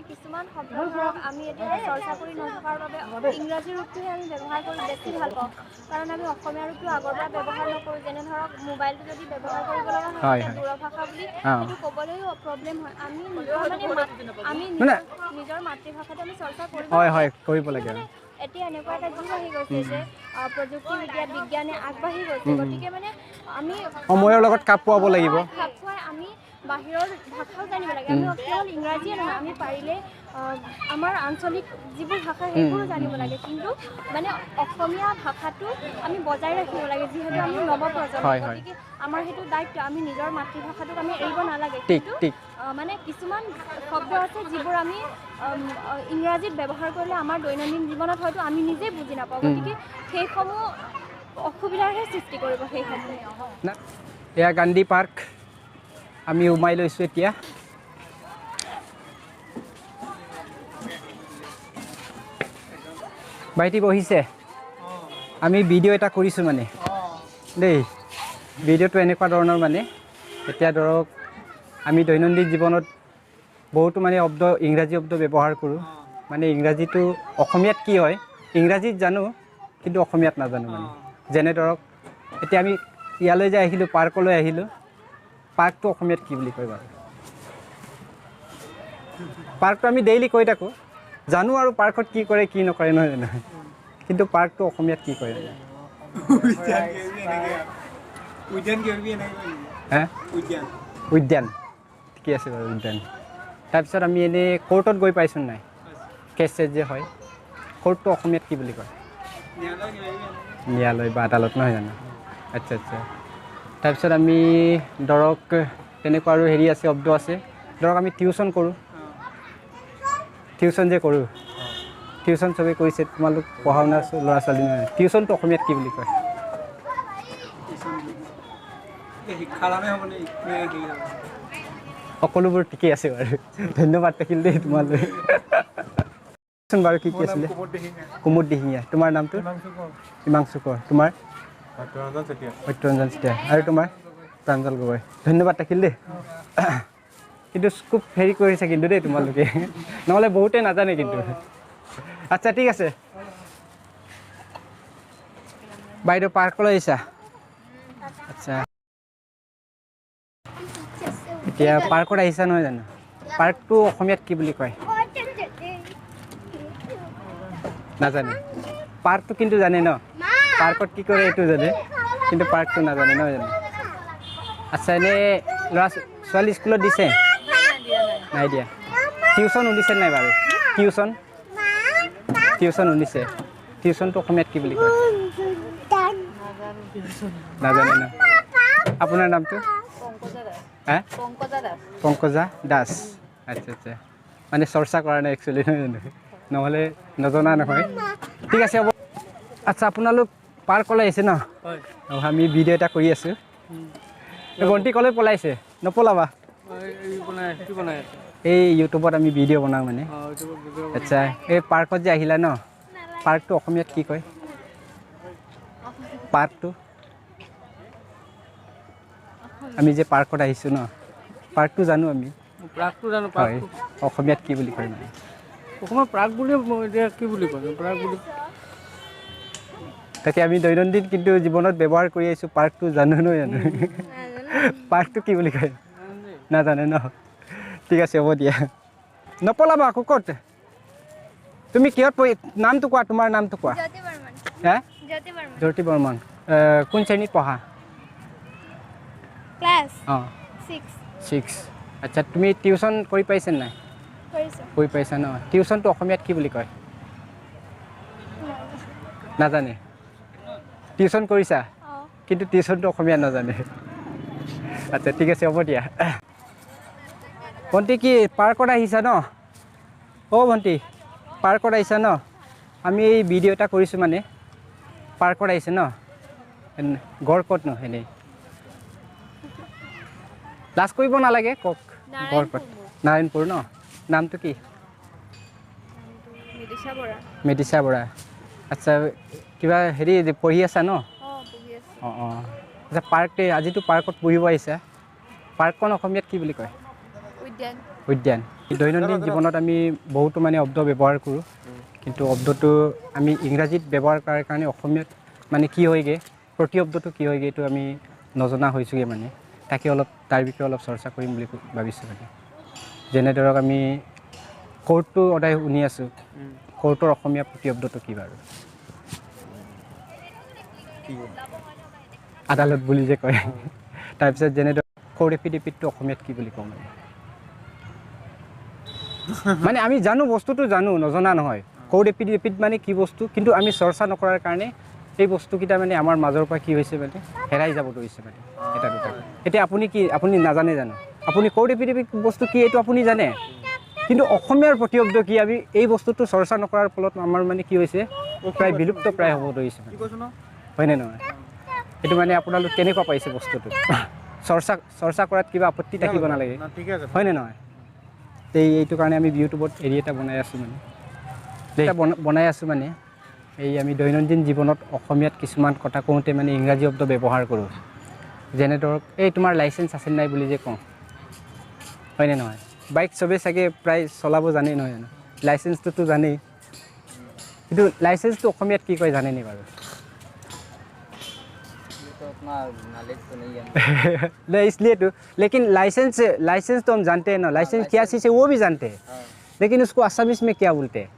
কিছুমান শব্দ ধৰক আমি এতিয়া চৰ্চা কৰি নথকাৰ বাবে ইংৰাজী ৰূপটোহে আমি ব্যৱহাৰ কৰি বেছি ভাল পাওঁ কাৰণ আমি অসমীয়া ৰূপটো আগৰ পৰা ব্যৱহাৰ নকৰোঁ যেনে ধৰক মোবাইলটো যদি ব্যৱহাৰ কৰিব লগা হয় দূৰভাষা বুলি সেইটো ক'বলৈও প্ৰব্লেম হয় আমি নিজৰ মাতৃভাষাটো আমি চৰ্চা কৰিব লাগে এতিয়া এনেকুৱা এটা যুগ আহি গৈছে যে প্ৰযুক্তিবিদ্যা বিজ্ঞানে আগবাঢ়ি গৈছে গতিকে মানে আমি সময়ৰ লগত খাপ খুৱাব লাগিব আমি বাহিৰৰ ভাষাও জানিব লাগে আমি কেৱল ইংৰাজীয়ে নহয় আমি পাৰিলে আমাৰ আঞ্চলিক যিবোৰ ভাষা সেইবোৰো জানিব লাগে কিন্তু মানে অসমীয়া ভাষাটো আমি বজাই ৰাখিব লাগে যিহেতু আমি নৱপ্ৰজন্ম গতিকে আমাৰ সেইটো দায়িত্ব আমি নিজৰ মাতৃভাষাটোক আমি এৰিব নালাগে কিন্তু মানে কিছুমান শব্দ আছে যিবোৰ আমি ইংৰাজীত ব্যৱহাৰ কৰিলে আমাৰ দৈনন্দিন জীৱনত হয়তো আমি নিজেই বুজি নাপাওঁ গতিকে সেইসমূহ অসুবিধাৰহে সৃষ্টি কৰিব সেইসমূহ এয়া গান্ধী পাৰ্ক আমি উমাই লৈছোঁ এতিয়া ভাইটি বহিছে আমি ভিডিঅ' এটা কৰিছোঁ মানে দেই ভিডিঅ'টো এনেকুৱা ধৰণৰ মানে এতিয়া ধৰক আমি দৈনন্দিন জীৱনত বহুতো মানে ইংৰাজী শব্দ ব্যৱহাৰ কৰোঁ মানে ইংৰাজীটো অসমীয়াত কি হয় ইংৰাজীত জানো কিন্তু অসমীয়াত নাজানো মানে যেনে ধৰক এতিয়া আমি ইয়ালৈ যে আহিলোঁ পাৰ্কলৈ আহিলোঁ পাৰ্কটো অসমীয়াত কি বুলি কয় বাৰু পাৰ্কটো আমি ডেইলি কৈ থাকোঁ জানো আৰু পাৰ্কত কি কৰে কি নকৰে নহয় জানো কিন্তু পাৰ্কটো অসমীয়াত কি কৰে উদ্যান ঠিকে আছে বাৰু উদ্যান তাৰপিছত আমি এনেই কোৰ্টত গৈ পাইছোঁ নাই কেছ চেছ যে হয় কোৰ্টটো অসমীয়াত কি বুলি কয় ন্যায়ালয় বা আদালত নহয় জানো আচ্ছা আচ্ছা তাৰপিছত আমি ধৰক তেনেকুৱা আৰু হেৰি আছে শব্দ আছে ধৰক আমি টিউশ্যন কৰোঁ টিউশ্যন যে কৰোঁ টিউশ্যন চবেই কৰিছে তোমালোক পঢ়া শুনা ল'ৰা ছোৱালী নহয় টিউশ্যনটো অসমীয়াত কি বুলি কয় সকলোবোৰ ঠিকেই আছে বাৰু ধন্যবাদ থাকিল দেই তোমালৈ বাৰু কি কি আছিলে কুমুদ দিহিঙীয়া তোমাৰ নামটো হিমাংশু কোঁৱৰ তোমাৰ সত্যৰঞ্জন চেতিয়া আৰু তোমাৰ প্ৰাঞ্জল গগৈ ধন্যবাদ থাকিল দেই কিন্তু খুব হেৰি কৰিছে কিন্তু দেই তোমালোকে নহ'লে বহুতেই নাজানে কিন্তু আচ্ছা ঠিক আছে বাইদেউ পাৰ্কলৈ আহিছা আচ্ছা এতিয়া পাৰ্কত আহিছা নহয় জানো পাৰ্কটো অসমীয়াত কি বুলি কয় নাজানে পাৰ্কটো কিন্তু জানে ন পাৰ্কত কি কৰে এইটো জানে কিন্তু পাৰ্কটো নাজানে নহয় জানো আচ্ছা এনেই ল'ৰা ছোৱালী স্কুলত দিছে নাই দিয়া টিউশ্যন শুনিছে নাই বাৰু টিউশ্যন শুনিছে টিউশ্যনটো অসমীয়াত কি বুলি কয় নাজানে ন আপোনাৰ নামটো পংকজা দাস আচ্ছা আচ্ছা মানে চৰ্চা কৰা নাই একচুৱেলি নহয় জানো নহ'লে নজনা নহয় ঠিক আছে হ'ব আচ্ছা আপোনালোক পাৰ্কলৈ আহিছে ন আমি ভিডিঅ' এটা কৰি আছোঁ ভণ্টি ক'লৈ পলাইছে নপলাবা এই ইউটিউবত আমি ভিডিঅ' বনাওঁ মানে আচ্ছা এই পাৰ্কত যে আহিলা ন পাৰ্কটো অসমীয়াত কি কয় পাৰ্কটো আমি যে পাৰ্কত আহিছোঁ ন পাৰ্কটো জানো আমি হয় অসমীয়াত কি বুলি কয় মানে অসমীয়া প্ৰাক বুলি এতিয়া কি বুলি কয় প্ৰাক বুলি তাকে আমি দৈনন্দিন কিন্তু জীৱনত ব্যৱহাৰ কৰি আহিছোঁ পাৰ্কটো জানো নহয় জানো পাৰ্কটো কি বুলি কয় নাজানে ন ঠিক আছে হ'ব দিয়া নপলাবা আকৌ ক'ত তুমি কিহত পঢ়ি নামটো কোৱা তোমাৰ নামটো কোৱা জ্যোতি বৰ্মন কোন শ্ৰেণীত পঢ়া ক্লাছ অঁ 6 আচ্ছা তুমি টিউশ্যন কৰি পাইছা নাই কৰি পাইছা ন টিউশ্যনটো অসমীয়াত কি বুলি কয় নাজানে টিউশ্যন কৰিছা কিন্তু টিউশ্যনটো অসমীয়াত নাজানে আচ্ছা ঠিক আছে হ'ব দিয়া ভণ্টি কি পাৰ্কত আহিছা ন ভণ্টি পাৰ্কত আহিছা ন আমি এই ভিডিঅ' এটা কৰিছোঁ মানে পাৰ্কত আহিছে ন গড় ক'ত ন এনেই লাজ কৰিব নালাগে কওক গড় ক'ত নাৰায়ণপুৰ ন নামটো কি মেডিচা বৰা আচ্ছা কিবা হেৰি পঢ়ি আছা ন অঁ আচ্ছা আজিতো পাৰ্কত পঢ়িব আহিছা পাৰ্কখন অসমীয়াত কি বুলি কয় উদ্যান দৈনন্দিন জীৱনত আমি বহুতো মানে শব্দ ব্যৱহাৰ কৰোঁ, কিন্তু শব্দটো আমি ইংৰাজীত ব্যৱহাৰ কৰাৰ কাৰণে অসমীয়াত মানে কি হয়গৈ, প্ৰতি শব্দটো কি হয়গৈ এইটো আমি নজনা হৈছোঁগৈ মানে। তাকে অলপ তাৰ বিষয়ে অলপ চৰ্চা কৰিম বুলি ভাবিছোঁ মানে। যেনে ধৰক আমি কোৰ্টটো সদায় শুনি আছোঁ, কোৰ্টৰ অসমীয়া প্ৰতি শব্দটো কি বাৰু? আদালত বুলি যে কয়। তাৰপিছত যেনে ধৰক কোৰ্ট এফিডেভিটটো অসমীয়াত কি বুলি কওঁ মানে? মানে আমি জানো, বস্তুটো জানো, নজনা নহয়। কোৰ্ট এফিডেভিট মানে কি বস্তু, কিন্তু আমি চৰ্চা নকৰাৰ কাৰণে এই বস্তুকেইটা মানে আমাৰ মাজৰ পৰা কি হৈছে মানে হেৰাই যাব ধৰিছে মানে এটা দুটা। এতিয়া আপুনি নাজানে জানো? আপুনি কোৰ্ট এফিডেভিট বস্তু কি এইটো আপুনি জানে, কিন্তু অসমীয়াৰ প্ৰতিশব্দ কি আমি এই বস্তুটো চৰ্চা নকৰাৰ ফলত আমাৰ মানে কি হৈছে প্ৰায় বিলুপ্ত প্ৰায় হ'ব ধৰিছে, হয়নে নহয়? এইটো মানে আপোনালোক কেনেকুৱা পাইছে বস্তুটো? চৰ্চা কৰাত কিবা আপত্তি থাকিব নালাগে, হয়নে নহয়? এইটো কাৰণে আমি ইউটিউবত হেৰি এটা বনাই আছোঁ মানে এই আমি দৈনন্দিন জীৱনত অসমীয়াত কিছুমান কথা কওঁতে মানে ইংৰাজী শব্দ ব্যৱহাৰ কৰোঁ। যেনে ধৰক এই তোমাৰ লাইচেঞ্চ আছে নাই বুলি যে কওঁ, হয়নে নহয়? বাইক চবেই চাগে প্ৰায় চলাব জানেই নহয় জানো? লাইচেঞ্চটোতো জানেই, কিন্তু লাইচেঞ্চটো অসমীয়াত কি কয় জানেনি বাৰু? नहीं इसलिए तो, लेकिन लाइसेंस तो हम जानते हैं ना, लाइसेंस क्या चीज़ है वो भी जानते हैं, लेकिन उसको असमीज में क्या बोलते हैं?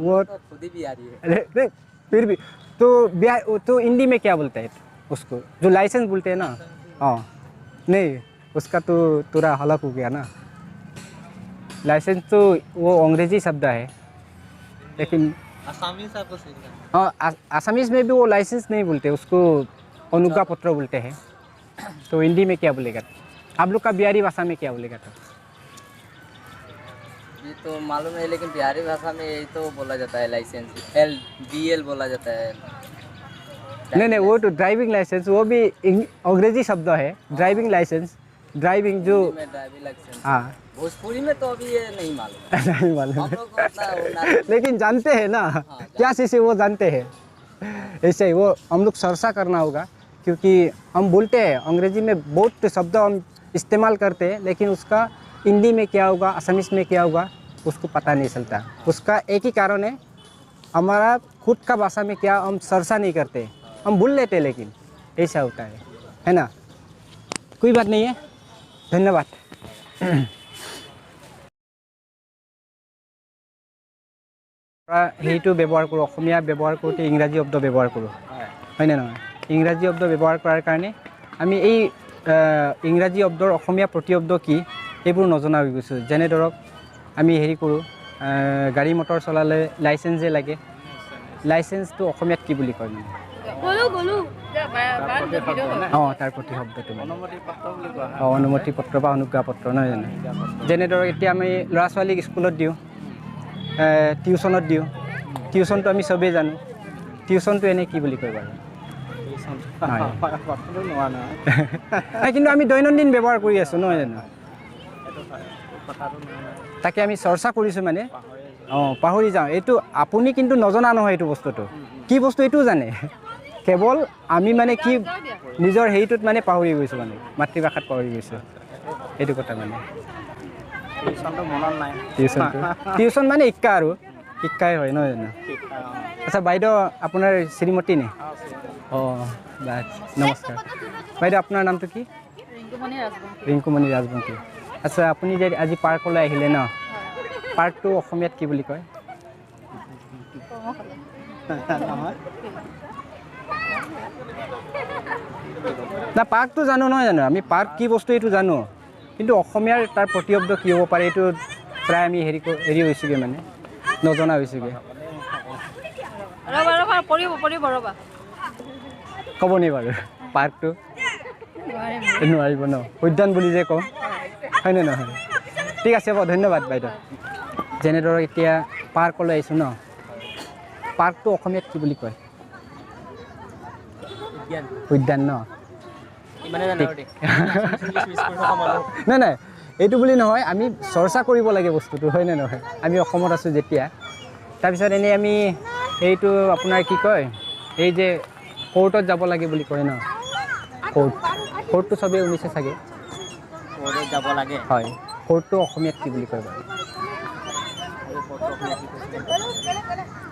वो तो खुद ही बिहारी है, फिर भी तो हिंदी में क्या बोलते हैं उसको, जो लाइसेंस बोलते हैं ना? हाँ नहीं, उसका तो थोड़ा हलक हो गया ना। लाइसेंस तो वो अंग्रेजी शब्द है, लेकिन हाँ आसामीज में भी वो लाइसेंस नहीं बोलते, उसको अनुज्ञा पत्र बोलते हैं। तो हिंदी में क्या बोलेगा? आप लोग का बिहारी भाषा में क्या बोलेगा? तो ये तो मालूम है, लेकिन बिहारी भाषा में यही तो बोला जाता है, लाइसेंस LBL बोला जाता है। नहीं वो तो ड्राइविंग लाइसेंस, वो भी अंग्रेजी शब्द है। ड्राइविंग लाइसेंस, ड्राइविंग जो ड्राइविंग लाइसेंस, हाँ भोजपुरी में तो अभी ये नहीं मालूम। नहीं मालूम हम लोग को उतना वो ना- लेकिन जानते हैं ना, क्या चीज़ है वो जानते हैं। ऐसे ही वो हम लोग चर्चा करना होगा, क्योंकि हम बोलते हैं अंग्रेजी में बहुत शब्द हम इस्तेमाल करते हैं, लेकिन उसका हिंदी में क्या होगा, असमीज में क्या होगा उसको पता नहीं चलता। उसका एक ही कारण है, हमारा खुद का भाषा में क्या हम चर्चा नहीं करते, हम भूल लेते, लेकिन ऐसा होता है ना? कोई बात नहीं है, धन्यवाद। সেইটো ব্যৱহাৰ কৰোঁ, অসমীয়া ব্যৱহাৰ কৰোঁতে ইংৰাজী শব্দ ব্যৱহাৰ কৰোঁ, হয়নে নহয়? ইংৰাজী শব্দ ব্যৱহাৰ কৰাৰ কাৰণে আমি এই ইংৰাজী শব্দৰ অসমীয়া প্ৰতিশব্দ কি এইবোৰ নজনা হৈ গৈছোঁ। যেনে ধৰক আমি হেৰি কৰোঁ, গাড়ী মটৰ চলালে লাইচেঞ্চে লাগে, লাইচেঞ্চটো অসমীয়াত কি বুলি কয় মানে? অঁ তাৰ প্ৰতিশব্দটো অনুমতি পত্ৰ বা অনুজ্ঞা পত্ৰ, নহয় জানো? যেনে ধৰক এতিয়া আমি ল'ৰা ছোৱালীক স্কুলত দিওঁ, টিউশ্যনত দিওঁ, টিউশ্যনটো আমি চবেই জানো, টিউশ্যনটো এনেই কি বুলি কয় বাৰু? কিন্তু আমি দৈনন্দিন ব্যৱহাৰ কৰি আছোঁ, নহয় জানো? তাকে আমি চৰ্চা কৰিছোঁ মানে, অঁ পাহৰি যাওঁ। এইটো আপুনি কিন্তু নজনা নহয়, এইটো বস্তুটো কি বস্তু এইটোও জানে, কেৱল আমি মানে কি নিজৰ হেৰিটোত মানে পাহৰি গৈছোঁ, মানে মাতৃভাষাত পাহৰি গৈছোঁ, এইটো কথা মানে। টিউশ্যন মানে শিক্ষা আৰু শিক্ষাই হয়, নহয় জানো? আচ্ছা বাইদেউ আপোনাৰ শ্ৰীমতী নে? অঁ নমস্কাৰ বাইদেউ, আপোনাৰ নামটো কি? ৰিংকুমণি ৰাজবংশী। আচ্ছা আপুনি যে আজি পাৰ্কলৈ আহিলে ন, পাৰ্কটো অসমীয়াত কি বুলি কয়? না পাৰ্কটো জানো, নহয় জানো? আমি পাৰ্ক কি বস্তু এইটো জানো, কিন্তু অসমীয়াৰ তাৰ প্ৰতিশব্দ কি হ'ব পাৰে এইটো প্ৰায় আমি হেৰি হৈছোগৈ, মানে নজনা হৈছোগৈ। ক'ব নি বাৰু পাৰ্কটো? নোৱাৰিব ন, উদ্যান বুলি যে কওঁ, হয়নে নহয়? ঠিক আছে হ'ব, ধন্যবাদ বাইদেউ। যেনে ধৰক এতিয়া পাৰ্কলৈ আহিছোঁ ন, পাৰ্কটো অসমীয়াত কি বুলি কয়? উদ্যান ন? নাই এইটো বুলি নহয়, আমি চৰ্চা কৰিব লাগে বস্তুটো, হয়নে নহয়? আমি অসমত আছোঁ যেতিয়া। তাৰপিছত এনেই আমি এইটো আপোনাৰ কি কয়, এই যে কোৰ্টত যাব লাগে বুলি কয় ন, কোৰ্টটো চবেই শুনিছে চাগে, যাব লাগে, হয়। কোৰ্টটো অসমীয়াত কি বুলি কয় বাৰু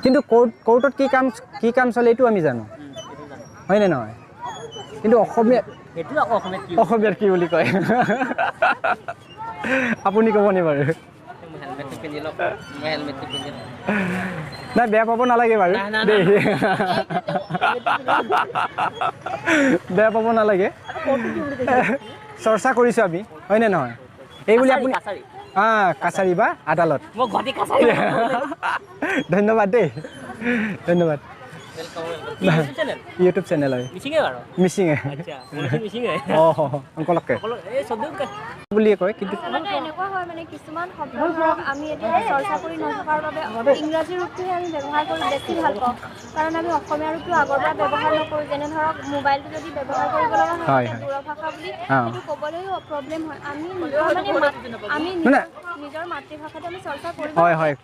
কিন্তু কোৰ্টত কি কাম চলে এইটো আমি জানো হয়নে নহয় কিন্তু অসমীয়াত কি বুলি কয় আপুনি ক'বনে বাৰু নাই বেয়া পাব নালাগে বাৰু দেই বেয়া পাব নালাগে চৰ্চা কৰিছোঁ আমি হয়নে নহয় এইবুলি আপুনি কাছাৰী বা আদালত ধন্যবাদ দেই ধন্যবাদ ইউটিউব চেনেল হয় মিচিঙে অঁ অংকলকে বুলিয়ে কয় কিন্তু আচলতে এনেকুৱা হয় মানে কিছুমান শব্দ ধৰক আমি এতিয়া চৰ্চা কৰি নথকাৰ বাবে ইংৰাজী ৰূপটোহে আমি ব্যৱহাৰ কৰি বেছি ভাল পাওঁ কাৰণ আমি অসমীয়া ৰূপটো আগৰ পৰা ব্যৱহাৰ নকৰোঁ যেনে ধৰক মোবাইলটো যদি ব্যৱহাৰ কৰিব লগা হয় দূৰভাষা বুলি সেইটো ক'বলৈও প্ৰব্লেম হয় আমি নিজৰ মাতৃভাষাটো আমি চৰ্চা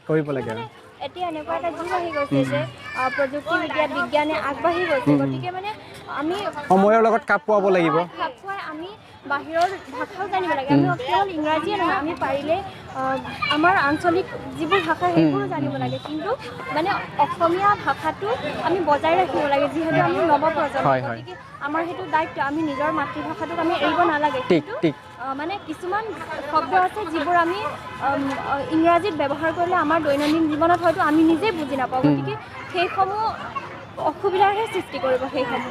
কৰিব লাগে এতিয়া এনেকুৱা এটা যুগ আহি গৈছে যে প্ৰযুক্তিবিদ্যা বিজ্ঞানে আগবাঢ়ি গৈছে গতিকে মানে আমি সময়ৰ লগত খাপ খুৱাব লাগিব আমি বাহিৰৰ ভাষাও জানিব লাগে আমি কেৱল ইংৰাজীয়ে নহয় আমি পাৰিলে আমাৰ আঞ্চলিক যিবোৰ ভাষা সেইবোৰো জানিব লাগে কিন্তু মানে অসমীয়া ভাষাটো আমি বজাই ৰাখিব লাগে যিহেতু আমি নৱপ্ৰজন্ম গতিকে আমাৰ সেইটো দায়িত্ব আমি নিজৰ মাতৃভাষাটোক আমি এৰিব নালাগে কিন্তু মানে কিছুমান শব্দ আছে যিবোৰ আমি ইংৰাজীত ব্যৱহাৰ কৰিলে আমাৰ দৈনন্দিন জীৱনত হয়তো আমি নিজে বুজি নাপাওঁ গতিকে সেইসমূহ অসুবিধাৰহে সৃষ্টি কৰিব সেইসমূহ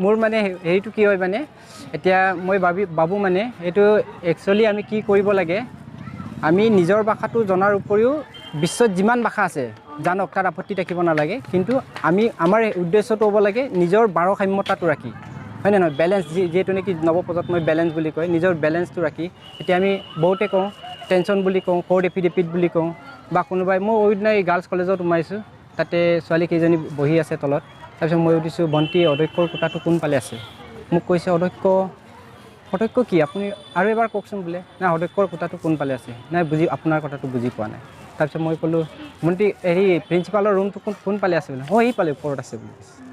মোৰ মানে হেৰিটো কি হয় মানে এতিয়া মই ভাবোঁ মানে এইটো একচুৱেলি আমি কি কৰিব লাগে আমি নিজৰ ভাষাটো জনাৰ উপৰিও বিশ্বত যিমান ভাষা আছে জানক তাত আপত্তি থাকিব নালাগে কিন্তু আমাৰ উদ্দেশ্যটো হ'ব লাগে নিজৰ ভাৰসাম্যতাটো ৰাখি হয় নে নহয় বেলেঞ্চ যিহেতু নেকি নৱপ্ৰজন্মই বেলেঞ্চ বুলি কয় নিজৰ বেলেঞ্চটো ৰাখি এতিয়া আমি বহুতে কওঁ টেনশ্যন বুলি কওঁ ক'ৰ্ট এফিডেভিট বুলি কওঁ বা কোনোবাই মই অৰিজিনেল গাৰ্লছ কলেজত সোমাইছোঁ তাতে ছোৱালী কেইজনী বহি আছে তলত তাৰপিছত মই সুধিছোঁ ভণ্টি অধ্যক্ষৰ কোটাটো কোনফালে আছে মোক কৈছে অধ্যক্ষ কি আপুনি আৰু এবাৰ কওকচোন বোলে নাই অধ্যক্ষৰ কোটাটো কোনফালে আছে নাই আপোনাৰ কথাটো বুজি পোৱা নাই তাৰপিছত মই ক'লোঁ ভণ্টি হেৰি প্ৰিন্সিপালৰ ৰুমটো কোনফালে আছে বোলে এইফালে ওপৰত আছে বুলি